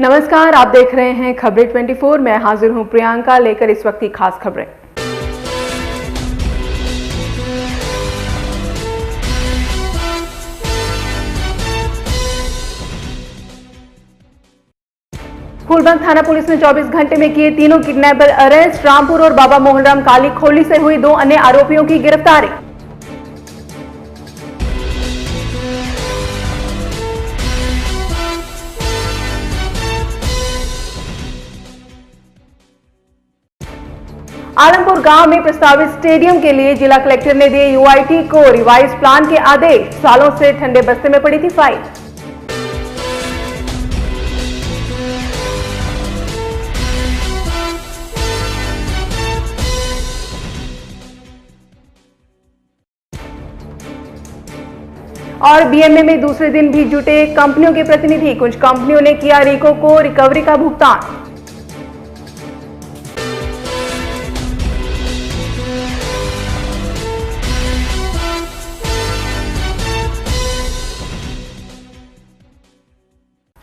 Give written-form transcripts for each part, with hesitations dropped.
नमस्कार, आप देख रहे हैं खबरें 24। मैं हाजिर हूं प्रियंका लेकर इस वक्त की खास खबरें। फूलबाग थाना पुलिस ने 24 घंटे में किए तीनों किडनैपर अरेस्ट। रामपुर और बाबा मोहनराम काली खोली से हुई 2 अन्य आरोपियों की गिरफ्तारी। आलमपुर गांव में प्रस्तावित स्टेडियम के लिए जिला कलेक्टर ने दिए यूआईटी को रिवाइज प्लान के आदेश। सालों से ठंडे बस्ते में पड़ी थी फाइल। और बीएमए में दूसरे दिन भी जुटे कंपनियों के प्रतिनिधि। कुछ कंपनियों ने किया रिको को रिकवरी का भुगतान।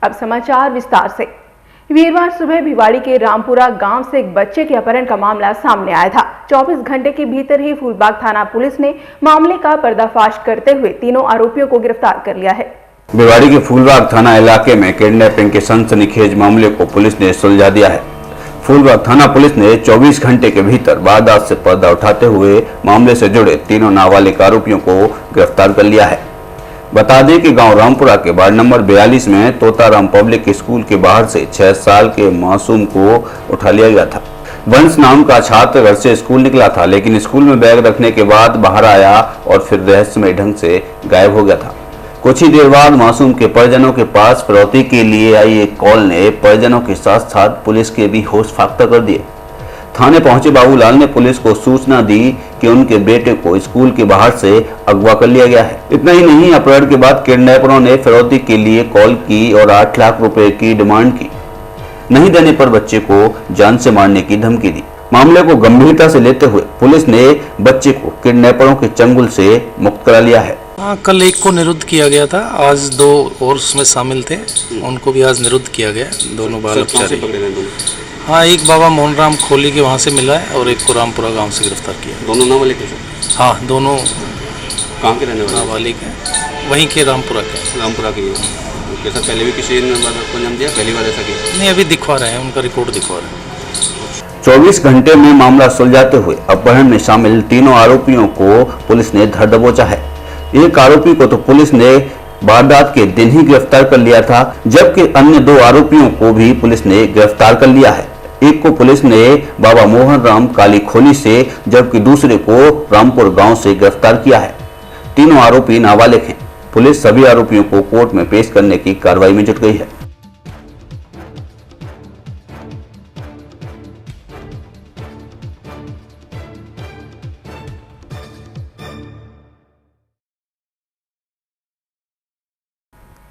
अब समाचार विस्तार से। वीरवार सुबह भिवाड़ी के रामपुरा गांव से एक बच्चे के अपहरण का मामला सामने आया था। 24 घंटे के भीतर ही फूलबाग थाना पुलिस ने मामले का पर्दाफाश करते हुए तीनों आरोपियों को गिरफ्तार कर लिया है। भिवाड़ी के फूलबाग थाना इलाके में किडनैपिंग के सनसनीखेज मामले को पुलिस ने सुलझा दिया है। फूलबाग थाना पुलिस ने 24 घंटे के भीतर वारदात से पर्दा उठाते हुए मामले से जुड़े तीनों नाबालिग आरोपियों को गिरफ्तार कर लिया है। बता दें कि गांव रामपुरा के वार्ड नंबर 42 में तोताराम पब्लिक स्कूल के बाहर से 6 साल के मासूम को उठा लिया गया था। वंश नाम का छात्र घर से स्कूल निकला था, लेकिन स्कूल में बैग रखने के बाद बाहर आया और फिर रहस्यमय ढंग से गायब हो गया था। कुछ ही देर बाद मासूम के परिजनों के पास फिरौती के लिए आई एक कॉल ने परिजनों के साथ साथ पुलिस के भी होश फाख्ता कर दिए। थाने पहुंचे बाबूलाल ने पुलिस को सूचना दी कि उनके बेटे को स्कूल के बाहर से अगवा कर लिया गया है। इतना ही नहीं, अपहरण के बाद किडनैपरों ने फिरौती के लिए कॉल की और 8 लाख रुपए की डिमांड की। नहीं देने पर बच्चे को जान से मारने की धमकी दी। मामले को गंभीरता से लेते हुए पुलिस ने बच्चे को किडनैपरों के चंगुल से मुक्त करा लिया है। कल एक को निरुद्ध किया गया था, आज 2 और उसमें शामिल थे, उनको भी आज निरुद्ध किया गया। दोनों बाल अपचारी। हाँ, एक बाबा मोहनराम खोली के वहाँ से मिला है और एक को रामपुरा गांव से गिरफ्तार किया। दोनों नाबालिग हैं? हाँ, दोनों कहाँ के रहने वाले? नाबालिग हैं, वहीं के रामपुरा के। रामपुरा के। कैसा पहले भी किसी ने को नाम दिया? पहली बार ऐसा किया? नहीं, अभी दिखवा रहे हैं, उनका रिकॉर्ड दिखवा रहे हैं। 24 घंटे में मामला सुलझाते हुए अपहरण में शामिल तीनों आरोपियों को पुलिस ने धर दबोचा है। एक आरोपी को तो पुलिस ने वारदात के दिन ही गिरफ्तार कर लिया था, जबकि अन्य 2 आरोपियों को भी पुलिस ने गिरफ्तार कर लिया है। एक को पुलिस ने बाबा मोहनराम काली खोली से, जबकि दूसरे को रामपुर गांव से गिरफ्तार किया है। तीनों आरोपी नाबालिग हैं। पुलिस सभी आरोपियों को कोर्ट में पेश करने की कार्रवाई में जुट गई है।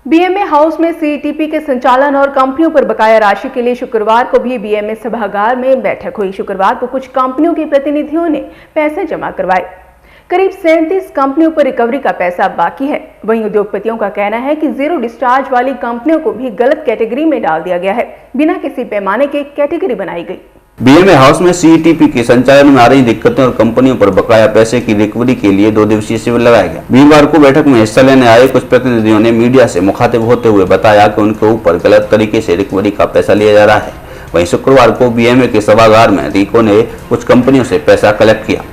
बीएमए हाउस में सीईटीपी के संचालन और कंपनियों पर बकाया राशि के लिए शुक्रवार को भी बीएमए सभागार में बैठक हुई। शुक्रवार को कुछ कंपनियों के प्रतिनिधियों ने पैसे जमा करवाए। करीब 37 कंपनियों पर रिकवरी का पैसा बाकी है। वहीं उद्योगपतियों का कहना है कि जीरो डिस्चार्ज वाली कंपनियों को भी गलत कैटेगरी में डाल दिया गया है। बिना किसी पैमाने के कैटेगरी बनाई गई। बीएमए हाउस में सीईटीपी के संचालन में आ रही दिक्कतों और कंपनियों पर बकाया पैसे की रिकवरी के लिए 2 दिवसीय शिविर लगाया गया। वीरवार को बैठक में हिस्सा लेने आए कुछ प्रतिनिधियों ने मीडिया से मुखातिब होते हुए बताया कि उनके ऊपर गलत तरीके से रिकवरी का पैसा लिया जा रहा है। वहीं शुक्रवार को बीएमए के सभागार में रिको ने कुछ कंपनियों से पैसा कलेक्ट किया।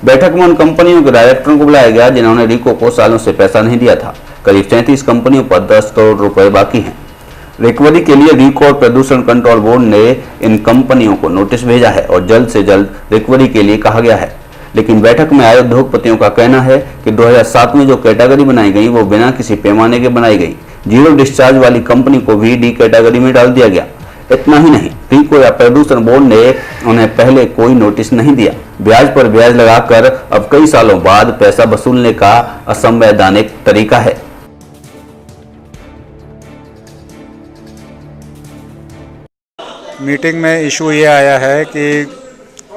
बैठक में उन कंपनियों के डायरेक्टरों को बुलाया गया जिन्होंने रिको को सालों से पैसा नहीं दिया था। करीब 37 कंपनियों पर 10 करोड़ रुपए बाकी हैं। रिकवरी के लिए रिको और प्रदूषण कंट्रोल बोर्ड ने इन कंपनियों को नोटिस भेजा है और जल्द से जल्द रिकवरी के लिए कहा गया है। लेकिन बैठक में आए उद्योगपतियों का कहना है कि 2007 में जो कैटेगरी बनाई गई वो बिना किसी पैमाने के बनाई गई। जीरो डिस्चार्ज वाली कंपनी को भी डी कैटेगरी में डाल दिया गया। इतना ही नहीं, रिको या प्रदूषण बोर्ड ने उन्हें पहले कोई नोटिस नहीं दिया। ब्याज पर ब्याज लगाकर अब कई सालों बाद पैसा वसूलने का असंवैधानिक तरीका है। मीटिंग में इशू ये आया है कि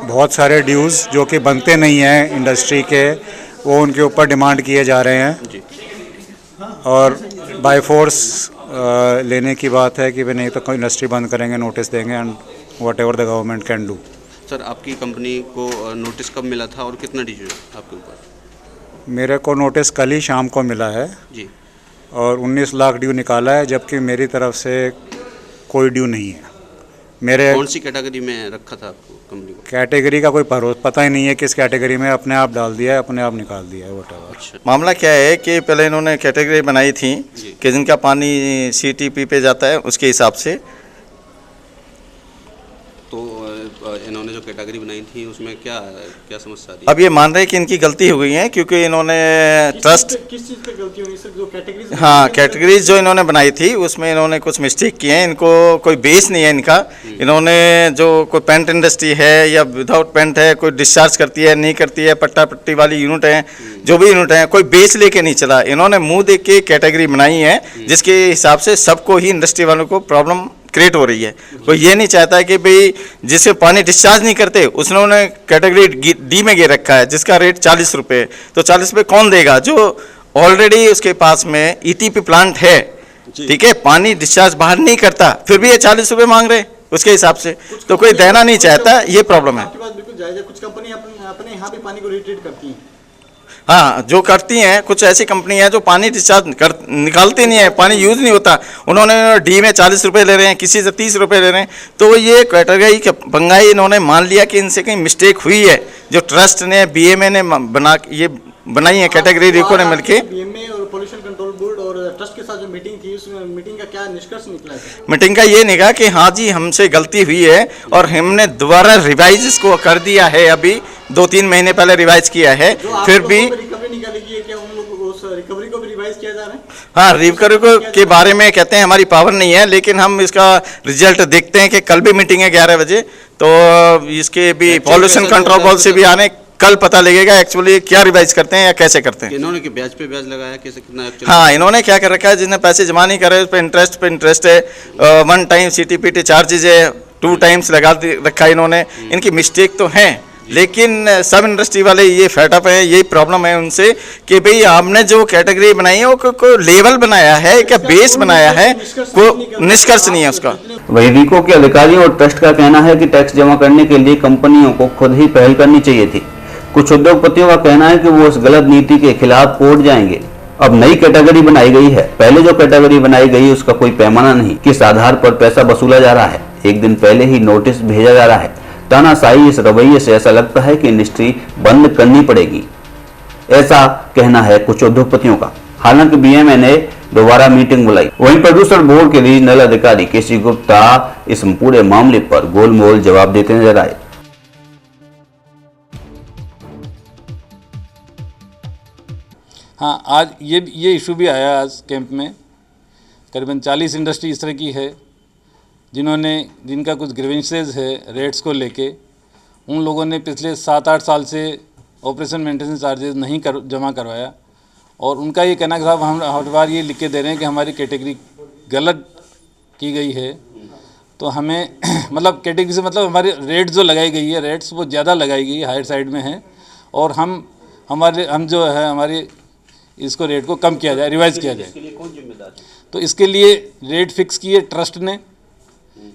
बहुत सारे ड्यूज़ जो कि बनते नहीं हैं इंडस्ट्री के, वो उनके ऊपर डिमांड किए जा रहे हैं और बाय फोर्स लेने की बात है कि भाई नहीं तो कोई इंडस्ट्री बंद करेंगे, नोटिस देंगे and what ever the government can do. Sir आपकी कंपनी को नोटिस कब मिला था और कितना ड्यू है आपके ऊपर? मेरे को नोटिस कल ही शाम को मिला है जी। और 19 लाख ड्यू निकाला है, जबकि मेरी तरफ से कोई ड्यू नहीं है। मेरे कौन सी कैटेगरी में रखा था आपको कंपनी को? कैटेगरी का कोई पता ही नहीं है किस कैटेगरी में, अपने आप डाल दिया है, अपने आप निकाल दिया है वट। अच्छा। मामला क्या है कि पहले इन्होंने कैटेगरी बनाई थी कि जिनका पानी CTP पे जाता है उसके हिसाब से। तो इन्होंने जो कैटेगरी बनाई थी उसमें क्या क्या समस्या थी? अब ये मान रहे हैं कि इनकी गलती हो गई है, क्योंकि इन्होंने ट्रस्ट किस चीज़ पे गलती हुई सर? जो कैटेगरीज, हाँ, कैटेगरीज जो इन्होंने बनाई थी उसमें इन्होंने कुछ मिस्टेक किए हैं। इनको कोई बेस नहीं है इनका। इन्होंने जो कोई पेंट इंडस्ट्री है या विदाउट पेंट है, कोई डिस्चार्ज करती है नहीं करती है, पट्टा पट्टी वाली यूनिट है, जो भी यूनिट है, कोई बेस लेके नहीं चला। इन्होंने मुंह देख के कैटेगरी बनाई है जिसके हिसाब से सबको ही, इंडस्ट्री वालों को प्रॉब्लम क्रिएट हो रही है। कोई ये नहीं चाहता है कि भाई जिससे पानी डिस्चार्ज नहीं करते उसने कैटेगरी D में गे रखा है जिसका रेट 40 रुपये। तो 40 रुपये कौन देगा? जो ऑलरेडी उसके पास में ETP प्लांट है, ठीक है, पानी डिस्चार्ज बाहर नहीं करता, फिर भी ये 40 रुपये मांग रहे उसके हिसाब से। तो कोई देना नहीं चाहता, ये प्रॉब्लम है। आपकी बात बिल्कुल जायज़ है। कुछ कंपनी अपने यहाँ भी पानी को रिट्रीट करती हैं। हाँ, जो करती हैं, कुछ ऐसी कंपनी है जो पानी डिस्चार्ज निकालती नहीं है, पानी यूज़ नहीं होता। उन्होंने D में 40 रुपये ले रहे हैं, किसी से 30 रुपये ले रहे हैं। तो ये कैटेगरी का पंगाई इन्होंने मान लिया कि इनसे कहीं मिस्टेक हुई है। जो ट्रस्ट ने, BMA ने बनाई है कैटेगरी, रिको ने मिलके। BMA और पोल्यूशन कंट्रोल बोर्ड और ट्रस्ट के साथ जो मीटिंग थी, उस मीटिंग का क्या निष्कर्ष निकला है? मीटिंग का ये निकला कि हाँ जी, हमसे गलती हुई है और हमने दोबारा रिवाइज इसको कर दिया है। अभी 2-3 महीने पहले रिवाइज किया है, फिर भी रिकवरी निकाली गई है। क्या उन लोग उस रिकवरी को भी रिवाइज किया जा रहा है? हाँ, रिकवरी के बारे में कहते हैं हमारी पावर नहीं है, लेकिन हम इसका रिजल्ट देखते हैं कि कल भी मीटिंग है 11 बजे। तो इसके भी पॉल्यूशन कंट्रोल बोर्ड से भी आने, कल पता लगेगा एक्चुअली क्या रिवाइज करते हैं या कैसे करते हैं। इन्होंने कि ब्याज पे ब्याज लगाया, कैसे, कितना? हाँ, इन्होंने क्या कर रखा है, जिसने पैसे जमा नहीं करे उस पर इंटरेस्ट है। 1 टाइम CTPT चार्जेज है, 2 टाइम्स लगा रखा है इन्होंने। इनकी मिस्टेक तो है, लेकिन सब इंडस्ट्री वाले ये फेटअप है, यही प्रॉब्लम है उनसे कि भाई आपने जो कैटेगरी बनाई है वो को लेवल बनाया है, क्या बेस बनाया है, कोई निष्कर्ष नहीं है उसका। वहीं रिको के अधिकारियों और ट्रस्ट का कहना है कि टैक्स जमा करने के लिए कंपनियों को खुद ही पहल करनी चाहिए थी। कुछ उद्योगपतियों का कहना है कि वो इस गलत नीति के खिलाफ कोर्ट जाएंगे। अब नई कैटेगरी बनाई गई है, पहले जो कैटेगरी बनाई गई उसका कोई पैमाना नहीं, किस आधार पर पैसा वसूला जा रहा है। एक दिन पहले ही नोटिस भेजा जा रहा है। तानाशाही इस रवैये से ऐसा लगता है कि इंडस्ट्री बंद करनी पड़ेगी, ऐसा कहना है कुछ उद्योगपतियों का। हालांकि BMA ने दोबारा मीटिंग बुलाई। वहीं प्रदूषण बोर्ड के रीजनल अधिकारी KC गुप्ता इस पूरे मामले पर गोलमोल जवाब देते नजर आए। हाँ, आज ये इशू भी आया आज कैंप में। करीबन 40 इंडस्ट्री इस तरह की है जिनका कुछ ग्रीवेंसेस है रेट्स को लेके। उन लोगों ने पिछले 7-8 साल से ऑपरेशन मेंटेनेंस चार्जेस नहीं जमा करवाया, और उनका ये कहना कि साहब हम हर बार ये लिख के दे रहे हैं कि हमारी कैटेगरी गलत की गई है। तो हमें मतलब कैटेगरी से मतलब हमारे रेट जो लगाई गई है, रेट्स वो ज़्यादा लगाई गई है, हायर साइड में है, और हम जो है हमारे इसको रेट को कम किया जाए, रिवाइज किया जाए। इसके लिए कौन जिम्मेदार है? तो इसके लिए रेट फिक्स किए ट्रस्ट ने,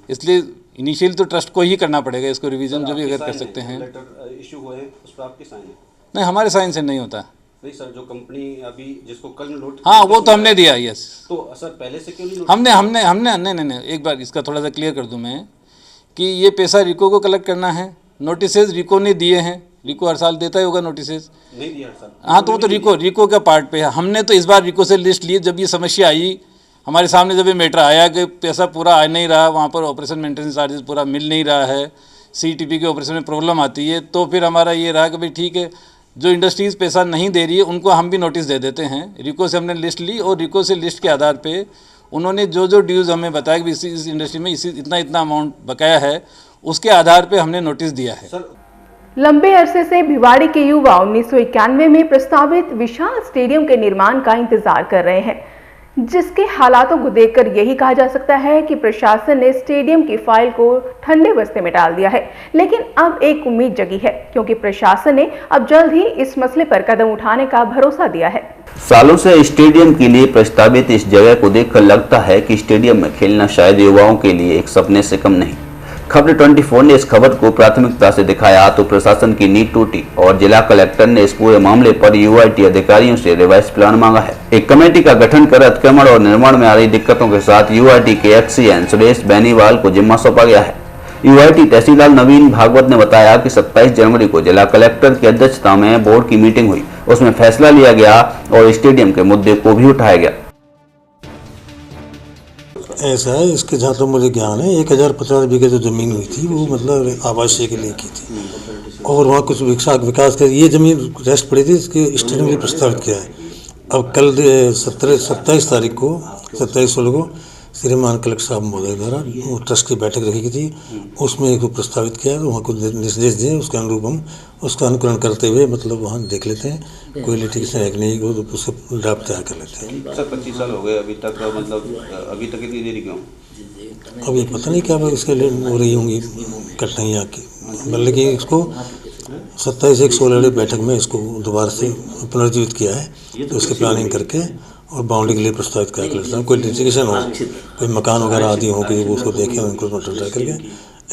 इसलिए इनिशियल तो ट्रस्ट को ही करना पड़ेगा इसको रिवीजन, जो भी अगर कर सकते हैं। लेटर इशू हुए हैं उस पर आपके साइन है? नहीं, हमारे साइन से नहीं होता। नहीं सर, जो कंपनी अभी जिसको कल नोट, हाँ, वो तो हमने दिया, यस। तो सर पहले से क्यों नहीं? हमने नहीं, एक बार इसका थोड़ा सा क्लियर कर दूं मैं कि ये पैसा रिको को कलेक्ट करना है। नोटिसेज रिको ने दिए हैं, रिको हर साल देता ही होगा नोटिसेज। नहीं दिया सर। हाँ, तो वो तो रिको का पार्ट पे है। हमने तो इस बार रिको से लिस्ट ली, जब ये समस्या आई हमारे सामने, जब ये मैटर आया कि पैसा पूरा आ नहीं रहा, वहाँ पर ऑपरेशन मेंटेनेंस चार्जेस पूरा मिल नहीं रहा है, CTP के ऑपरेशन में प्रॉब्लम आती है, तो फिर हमारा ये रहा कि भाई ठीक है, जो इंडस्ट्रीज़ पैसा नहीं दे रही है उनको हम भी नोटिस दे देते हैं। रिको से हमने लिस्ट ली, और रिको से लिस्ट के आधार पे उन्होंने जो ड्यूज़ हमें बताया कि इस इंडस्ट्री में इतना अमाउंट बकाया है, उसके आधार पे हमने नोटिस दिया है। लंबे अरसे से भिवाड़ी के युवा 1991 में प्रस्तावित विशाल स्टेडियम के निर्माण का इंतजार कर रहे हैं। जिसके हालातों को देखकर यही कहा जा सकता है कि प्रशासन ने स्टेडियम की फाइल को ठंडे बस्ते में डाल दिया है। लेकिन अब एक उम्मीद जगी है, क्योंकि प्रशासन ने अब जल्द ही इस मसले पर कदम उठाने का भरोसा दिया है। सालों से स्टेडियम के लिए प्रस्तावित इस जगह को देखकर लगता है कि स्टेडियम में खेलना शायद युवाओं के लिए एक सपने से कम नहीं। खबर 24 ने इस खबर को प्राथमिकता से दिखाया तो प्रशासन की नींद टूटी और जिला कलेक्टर ने इस पूरे मामले पर यूआईटी अधिकारियों से रिवाइज प्लान मांगा है। एक कमेटी का गठन कर अतिक्रमण और निर्माण में आ रही दिक्कतों के साथ यूआईटी के एक्सीएन सुरेश बेनीवाल को जिम्मा सौंपा गया है। यूआईटी तहसीलदार नवीन भागवत ने बताया कि 27 जनवरी को जिला कलेक्टर की अध्यक्षता में बोर्ड की मीटिंग हुई। उसमें फैसला लिया गया और स्टेडियम के मुद्दे को भी उठाया गया। ऐसा है, इसके जहाँ तो मुझे ज्ञान है, 1050 बीघे जो ज़मीन हुई थी वो मतलब आवासीय के लिए की थी और वहाँ कुछ विकास कर ये ज़मीन रेस्ट पड़ी थी, इसके स्टेडियम के लिए प्रस्तावित किया है। अब कल 27 तारीख को 27/16 को श्रीमान कलेक्टर साहब महोदय द्वारा वो ट्रस्ट की बैठक रखी थी, उसमें एक प्रस्तावित किया है, वहाँ कुछ निर्देश दिए, उसके अनुरूप हम उसका अनुकरण करते हुए मतलब वहाँ देख लेते हैं कोई लिटिगेशन है कि नहीं, वो तो उससे ड्राफ्ट तैयार कर लेते हैं। सर 25 साल हो गए अभी तक, मतलब अभी तक इतनी देरी क्यों? अब ये पता नहीं क्या इसके लिए हो रही होंगी कठिनाइयाँ की, बल्कि कि इसको 27/16 बैठक में इसको दोबारा से पुनर्जीवित किया है, तो उसकी प्लानिंग करके और बाउंड्री के लिए प्रस्तावित किया कलेक्टर। कोई लिटिगेशन हो, कोई मकान वगैरह आदि हो कि वो उसको देखें, उनको ट्राई करके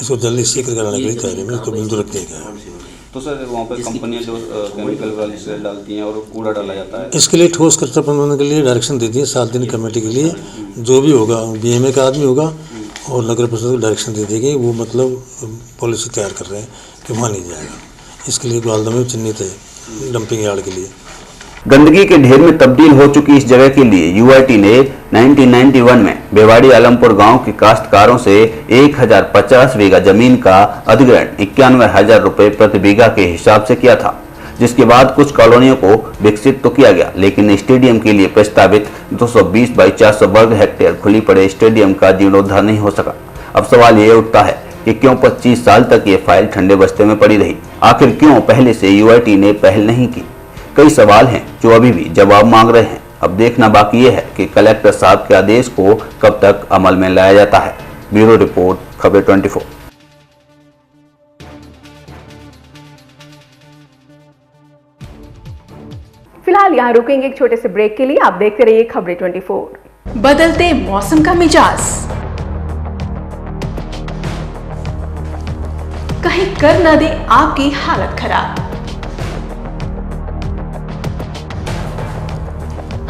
इसको जल्दी शीघ्र कराने के लिए तैयारी में तो बिंदु रख दिया गया है। तो सर वहाँ पर कंपनियाँ जो केमिकल वाली से डालती हैं और कूड़ा डाला जाता है, इसके लिए ठोस कचरा प्रबंधन के लिए डायरेक्शन दे दिए 7 दिन कमेटी के लिए, जो भी होगा बीएमए का आदमी होगा और नगर परिषद को डायरेक्शन दे देगी, वो मतलब पॉलिसी तैयार कर रहे हैं कि वहाँ नहीं जाएगा। इसके लिए ग्वालदा में चिन्हित है डंपिंग यार्ड के लिए। गंदगी के ढेर में तब्दील हो चुकी इस जगह के लिए यूआईटी ने 1991 में बेवाड़ी आलमपुर गांव के काश्तकारों से 1050 बीघा जमीन का अधिग्रहण 91,000 रुपए प्रति बीघा के हिसाब से किया था, जिसके बाद कुछ कॉलोनियों को विकसित तो किया गया, लेकिन स्टेडियम के लिए प्रस्तावित 220 बाई 400 वर्ग हेक्टेयर खुली पड़े स्टेडियम का जीर्णोद्धार नहीं हो सका। अब सवाल ये उठता है कि क्यों 25 साल तक ये फाइल ठंडे बस्ते में पड़ी रही? आखिर क्यों पहले से यूआईटी ने पहल नहीं की? कई सवाल हैं जो अभी भी जवाब मांग रहे हैं। अब देखना बाकी ये है कि कलेक्टर साहब के आदेश को कब तक अमल में लाया जाता है। ब्यूरो रिपोर्ट, खबर 24। फिलहाल यहाँ रुकेंगे एक छोटे से ब्रेक के लिए। आप देखते रहिए खबरें 24। बदलते मौसम का मिजाज कहीं कर न दे आपकी हालत खराब।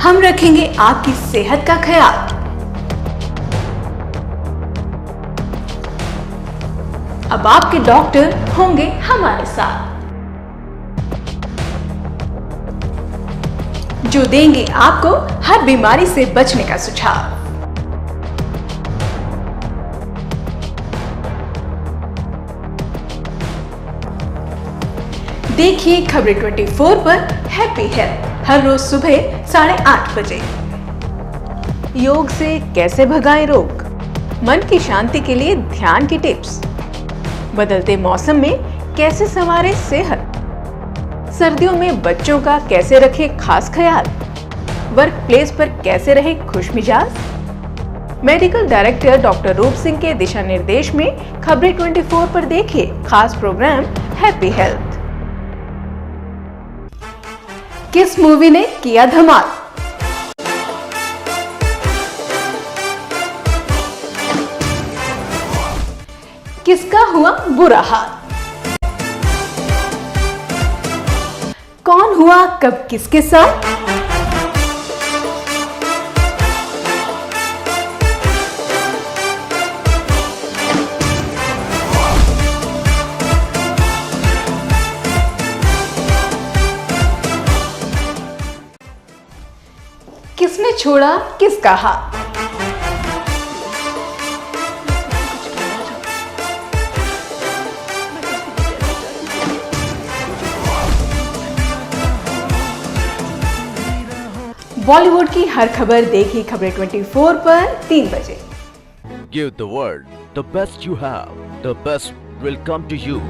हम रखेंगे आपकी सेहत का ख्याल। अब आपके डॉक्टर होंगे हमारे साथ, जो देंगे आपको हर बीमारी से बचने का सुझाव। देखिए खबरें 24 पर हैप्पी हेल्थ हर रोज सुबह 8:30 बजे। योग से कैसे भगाएं रोग, मन की शांति के लिए ध्यान की टिप्स, बदलते मौसम में कैसे संवारें सेहत, सर्दियों में बच्चों का कैसे रखें खास ख्याल, वर्क प्लेस पर कैसे रहे खुश मिजाज। मेडिकल डायरेक्टर डॉक्टर रूप सिंह के दिशा निर्देश में खबरें 24 पर देखिए खास प्रोग्राम हैप्पी हेल्थ। किस मूवी ने किया धमाल? किसका हुआ बुरा हाल? कौन हुआ कब किसके साथ? किसने छोड़ा किसका हाथ? बॉलीवुड की हर खबर देखिए खबरें 24 पर 3 बजे। Give the world the best you have. The best will come to you.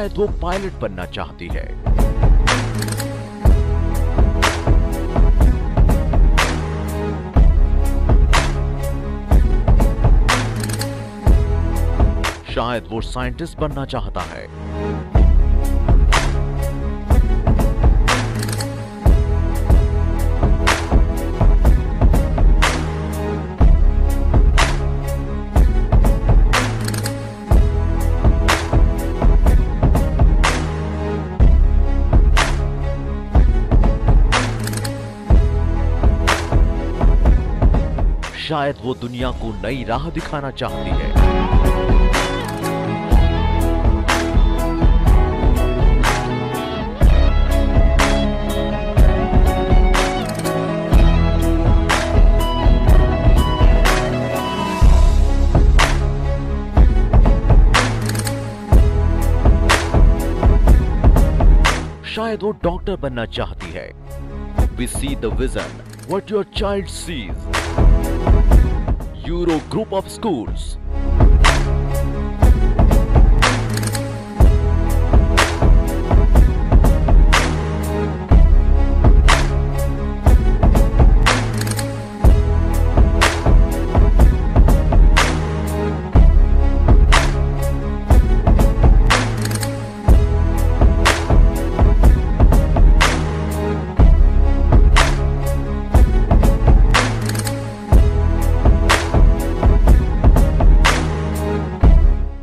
शायद वो पायलट बनना चाहती है। शायद वो साइंटिस्ट बनना चाहता है। शायद वो दुनिया को नई राह दिखाना चाहती है। शायद वो डॉक्टर बनना चाहती है। We see the vision, what your child sees. Euro Group of Schools.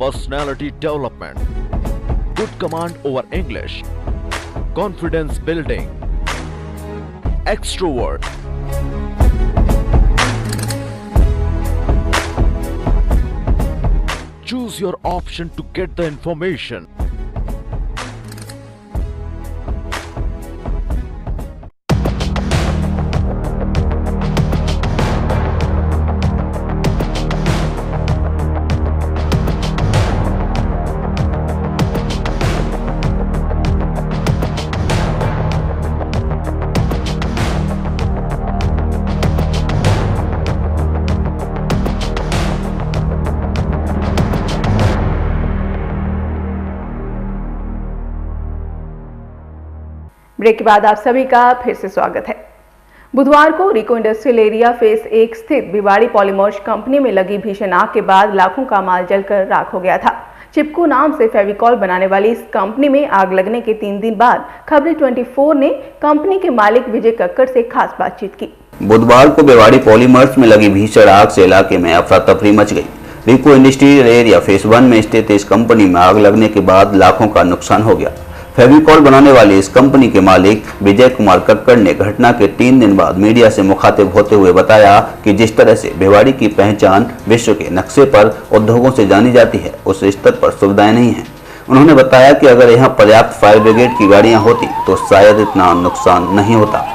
Personality development, good command over English, confidence building, extrovert. Choose your option to get the information. Break के बाद आप सभी का फिर से स्वागत है। बुधवार को रिको इंडस्ट्रियल एरिया फेज 1 स्थित भिवाड़ी पॉलीमर्स कंपनी में लगी भीषण आग के बाद लाखों का माल जलकर राख हो गया था। चिपको नाम से फेविकॉल बनाने वाली इस कंपनी में आग लगने के 3 दिन बाद खबरें 24 ने कंपनी के मालिक विजय कक्कड़ से खास बातचीत की। बुधवार को भिवाड़ी पॉलीमर्स में लगी भीषण आग से इलाके में अफरा तफरी मच गई। रिको इंडस्ट्रियल एरिया फेज 1 में स्थित इस कंपनी में आग लगने के बाद लाखों का नुकसान हो गया। फेविकॉल बनाने वाली इस कंपनी के मालिक विजय कुमार कक्कड़ ने घटना के 3 दिन बाद मीडिया से मुखातिब होते हुए बताया कि जिस तरह से भिवाड़ी की पहचान विश्व के नक्शे पर उद्योगों से जानी जाती है, उस स्तर पर सुविधाएं नहीं हैं। उन्होंने बताया कि अगर यहाँ पर्याप्त फायर ब्रिगेड की गाड़ियां होती तो शायद इतना नुकसान नहीं होता।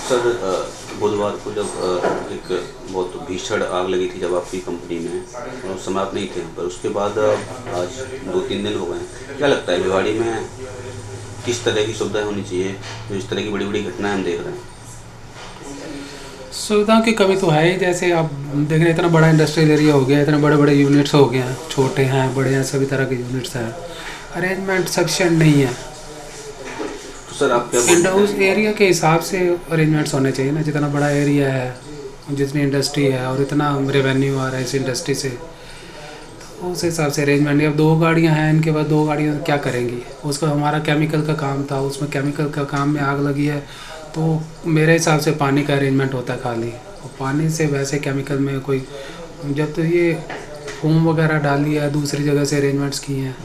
सर, बुधवार को जब एक बहुत भीषण आग लगी थी जब आपकी कंपनी में, उस समय आप नहीं थे यहाँ पर, उसके बाद आज 2-3 दिन हो गए हैं, क्या लगता है भिवाड़ी में किस तरह की सुविधाएं होनी चाहिए जो इस तरह की बड़ी बड़ी घटनाएं हम देख रहे हैं? सुविधाओं की कमी तो है ही। जैसे आप देख रहे हैं इतना बड़ा इंडस्ट्रियल एरिया हो गया, इतने बड़े बड़े यूनिट्स हो गए हैं, छोटे हैं बड़े हैं, सभी तरह के यूनिट्स हैं, अरेंजमेंट सफिशिएंट नहीं है। सर, आप क्या उस एरिया के हिसाब से अरेंजमेंट्स होने चाहिए ना, जितना बड़ा एरिया है, जितनी इंडस्ट्री है और इतना रेवेन्यू आ रहा है इस इंडस्ट्री से, तो उस हिसाब से अरेंजमेंट। अब 2 गाड़ियां हैं, इनके बाद 2 गाड़ियां क्या करेंगी? उसको हमारा केमिकल का काम था, उसमें केमिकल का काम में आग लगी है, तो मेरे हिसाब से पानी का अरेंजमेंट होता है खाली, और पानी से वैसे केमिकल में कोई, जब तो ये फोम वगैरह डाली है, दूसरी जगह से अरेंजमेंट्स किए हैं,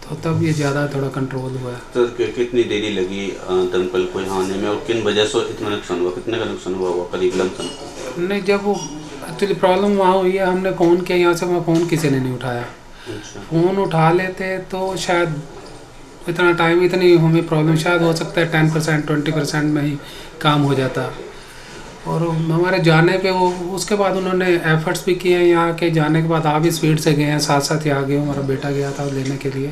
तो तब ये ज़्यादा थोड़ा कंट्रोल हुआ है। सर, कितनी देरी लगी दमकल को यहाँ आने में और किन वजह से इतना नुकसान हुआ? कितने का नुकसान हुआ करीब लमसम? नहीं, जब वो एक्चुअली प्रॉब्लम वहाँ हुई है, हमने फ़ोन किया यहाँ से, वहाँ फ़ोन किसी ने नहीं उठाया। फ़ोन उठा लेते तो शायद इतना टाइम, इतनी हमें प्रॉब्लम शायद हो सकता है 10% 20% में ही काम हो जाता। और हमारे जाने पे वो उसके बाद उन्होंने एफर्ट्स भी किए हैं। यहाँ के जाने के बाद आप भी स्पीड से गए हैं, साथ साथ ही आ गए। हमारा बेटा गया था लेने के लिए,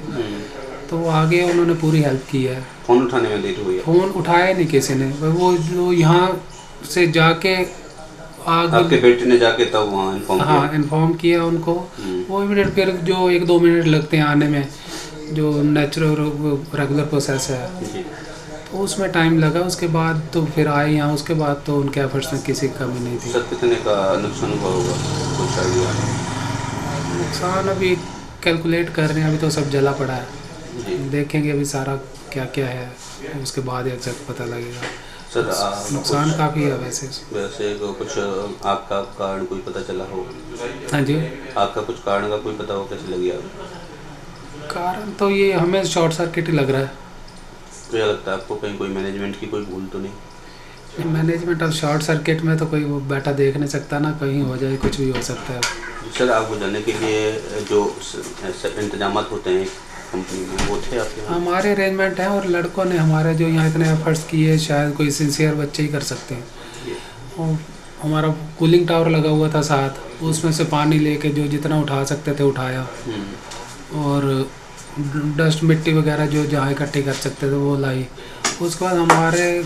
तो वो आगे उन्होंने पूरी हेल्प की है। फ़ोन उठाने में देरी हुई है? फ़ोन उठाया नहीं किसी ने। वो जो यहाँ से जाके आपके बेटे ने जाके तब वहाँ इन्फॉर्म किया? हाँ, इन्फॉर्म किया उनको। वो इमीडिएट फिर जो 1-2 मिनट लगते हैं आने में, जो नेचुरल रेगुलर प्रोसेस है, तो उसमें टाइम लगा। उसके बाद तो फिर आए यहाँ, उसके बाद तो उनके एफर्ट्स में किसी कमी नहीं थी। सर कितने का नुकसान हुआ होगा, कुछ आइडिया? नुकसान अभी कैलकुलेट कर रहे हैं, अभी तो सब जला पड़ा है। देखेंगे अभी सारा क्या क्या है, उसके बाद एग्जैक्ट पता लगेगा। सर नुकसान काफ़ी है वैसे कुछ आपका कारण कोई पता चला हो? हाँ जी, आपका कुछ कारण का कोई पता हो, कैसे लगी आप? कारण तो ये हमें शॉर्ट सर्किट ही लग रहा है। क्या लगता है आपको, कहीं कोई मैनेजमेंट की कोई भूल तो नहीं? मैनेजमेंट और शॉर्ट सर्किट में तो कोई वो बैठा देख नहीं सकता ना, कहीं हो जाए, कुछ भी हो सकता है। सर आपको जाने के लिए जो इंतजाम होते हैं कंपनी में, वो थे आपके? हमारे अरेंजमेंट हैं और लड़कों ने हमारे जो यहाँ इतने एफर्ट्स किए, शायद कोई सिंसियर बच्चे ही कर सकते हैं। और हमारा कूलिंग टावर लगा हुआ था साथ, उसमें से पानी लेके जो जितना उठा सकते थे उठाया, और डस्ट मिट्टी वगैरह जो जहाँ इकट्ठी कर सकते थे वो लाई। उसके बाद हमारे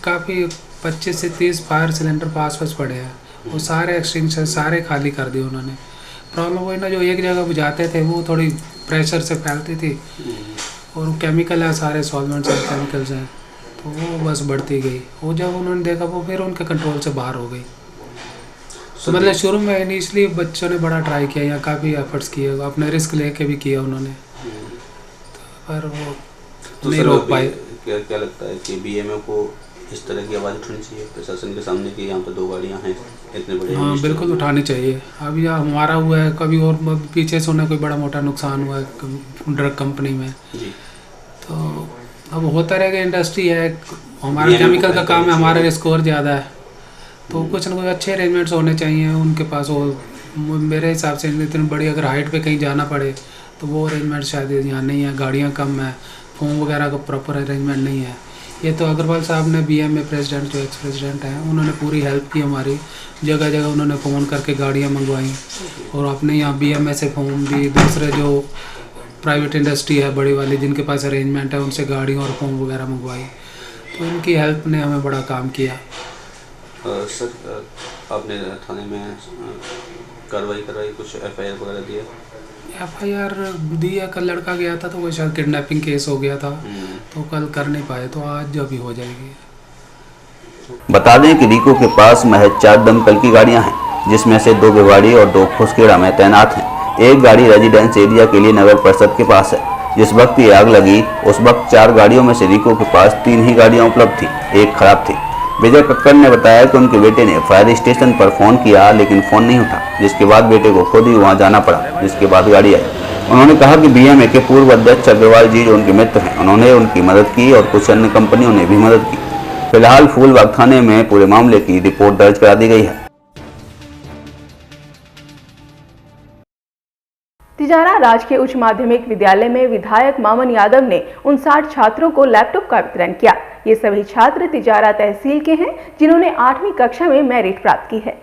काफ़ी 25 से 30 फायर सिलेंडर पास पड़े हैं, वो सारे एक्सटिंग्विशर सारे खाली कर दिए उन्होंने। प्रॉब्लम वही ना, जो एक जगह बुझाते थे वो थोड़ी प्रेशर से फैलती थी, और केमिकल है, सारे सॉल्वेंट्स और केमिकल्स हैं, तो वो बस बढ़ती गई। वो जब उन्होंने देखा वो फिर उनके कंट्रोल से बाहर हो गई। तो मतलब शुरू में इनिशियली बच्चों ने बड़ा ट्राई किया, यहाँ काफ़ी एफर्ट्स किए, अपने रिस्क लेके भी किया उन्होंने, पर वो नहीं रोक पाए। क्या लगता है कि बीएमओ को इस तरह की आवाज़ उठानी चाहिए प्रशासन के सामने कि यहाँ पर 2 गाड़ियाँ हैं इतने बड़े? हाँ बिल्कुल उठानी चाहिए। अभी हमारा हुआ है, कभी और पीछे से उन्हें कोई बड़ा मोटा नुकसान हुआ है ड्रग कंपनी में, तो अब होता रहेगा। इंडस्ट्री है, हमारा केमिकल का काम है, हमारा रिस्क और ज़्यादा है, तो कुछ ना कुछ अच्छे अरेंजमेंट्स होने चाहिए उनके पास। वो मेरे हिसाब से इतनी बड़ी अगर हाइट पे कहीं जाना पड़े तो वो अरेंजमेंट शायद यहाँ नहीं है, गाड़ियाँ कम है, फोम वगैरह का प्रॉपर अरेंजमेंट नहीं है। ये तो अग्रवाल साहब ने बीएमए प्रेसिडेंट जो एक्स प्रेसिडेंट हैं, उन्होंने पूरी हेल्प की हमारी। जगह जगह उन्होंने फ़ोन करके गाड़ियाँ मंगवाई, और अपने यहाँ बीएमए से फ़ोन भी, दूसरे जो प्राइवेट इंडस्ट्री है बड़ी वाली जिनके पास अरेंजमेंट है, उनसे गाड़ियाँ और फ़ोन वगैरह मंगवाई। तो इनकी हेल्प ने हमें बड़ा काम किया। सर आपने थाने में कार्रवाई करवाई, कुछ एफआईआर वगैरह दिया? एफआईआर दी है, कल लड़का गया था तो वो शायद किडनैपिंग केस हो गया था, तो कल कर नहीं पाए, तो आज जो भी हो जाएगी। बता दें कि रिको के पास महज 4 दमकल की गाड़ियां हैं, जिसमें से 2 भिवाड़ी और 2 खुसखेड़ा में तैनात हैं। एक गाड़ी रेजिडेंस एरिया के लिए नगर परिषद के पास है। जिस वक्त ये आग लगी उस वक्त 4 गाड़ियों में से रिको के पास 3 ही गाड़ियां उपलब्ध थी, एक खराब थी। विजय कक्कड़ ने बताया कि उनके बेटे ने फायर स्टेशन पर फोन किया लेकिन फोन नहीं उठा, जिसके बाद बेटे को खुद ही वहां जाना पड़ा, जिसके बाद गाड़ी आई। उन्होंने कहा कि बीएमए के पूर्व अध्यक्ष अग्रवाल जी जो उनके मित्र हैं, उन्होंने उनकी मदद की और कुछ अन्य कंपनियों ने भी मदद की। फिलहाल फूलबाग थाने में पूरे मामले की रिपोर्ट दर्ज करा दी गई है। तिजारा राजकीय उच्च माध्यमिक विद्यालय में विधायक मामन यादव ने 59 छात्रों को लैपटॉप का वितरण किया। ये सभी छात्र तिजारा तहसील के हैं जिन्होंने 8वीं कक्षा में मेरिट प्राप्त की है।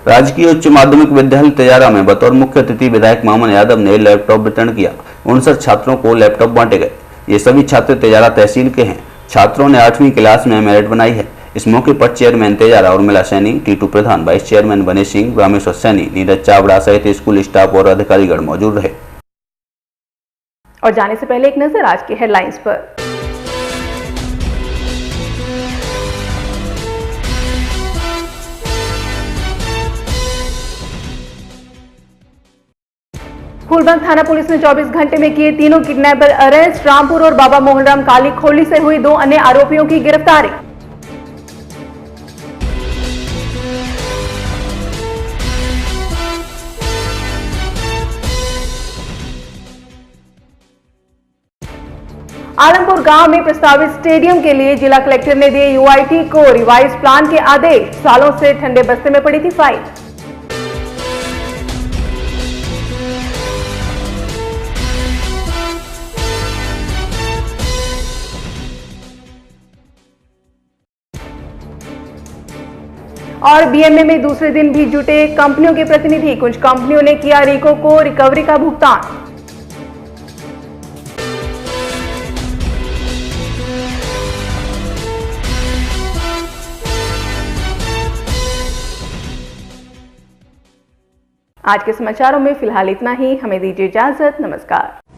राजकीय उच्च माध्यमिक विद्यालय तिजारा में बतौर मुख्य अतिथि विधायक मामन यादव ने लैपटॉप वितरण किया। 59 छात्रों को लैपटॉप बांटे गए। ये सभी छात्र तिजारा तहसील के हैं। छात्रों ने 8वीं क्लास में मेरिट बनाई है। इस मौके पर चेयरमैन तिजारा उर्मिला सैनी, टीटू प्रधान, वाइस चेयरमैन बने सिंह, रामेश्वर सैनी, नीरज चावड़ा सहित स्कूल स्टाफ और अधिकारीगण मौजूद रहे। और जाने से पहले एक नजर आज के हेडलाइंस पर। फूलबाग थाना पुलिस ने 24 घंटे में किए 3 किडनैपर अरेस्ट। रामपुर और बाबा मोहनराम काली खोली से हुई 2 अन्य आरोपियों की गिरफ्तारी। आलमपुर गांव में प्रस्तावित स्टेडियम के लिए जिला कलेक्टर ने दिए यूआईटी को रिवाइज प्लान के आदेश। सालों से ठंडे बस्ते में पड़ी थी फाइल। और बीएमए में दूसरे दिन भी जुटे कंपनियों के प्रतिनिधि। कुछ कंपनियों ने किया रिको को रिकवरी का भुगतान। आज के समाचारों में फिलहाल इतना ही। हमें दीजिए इजाजत। नमस्कार।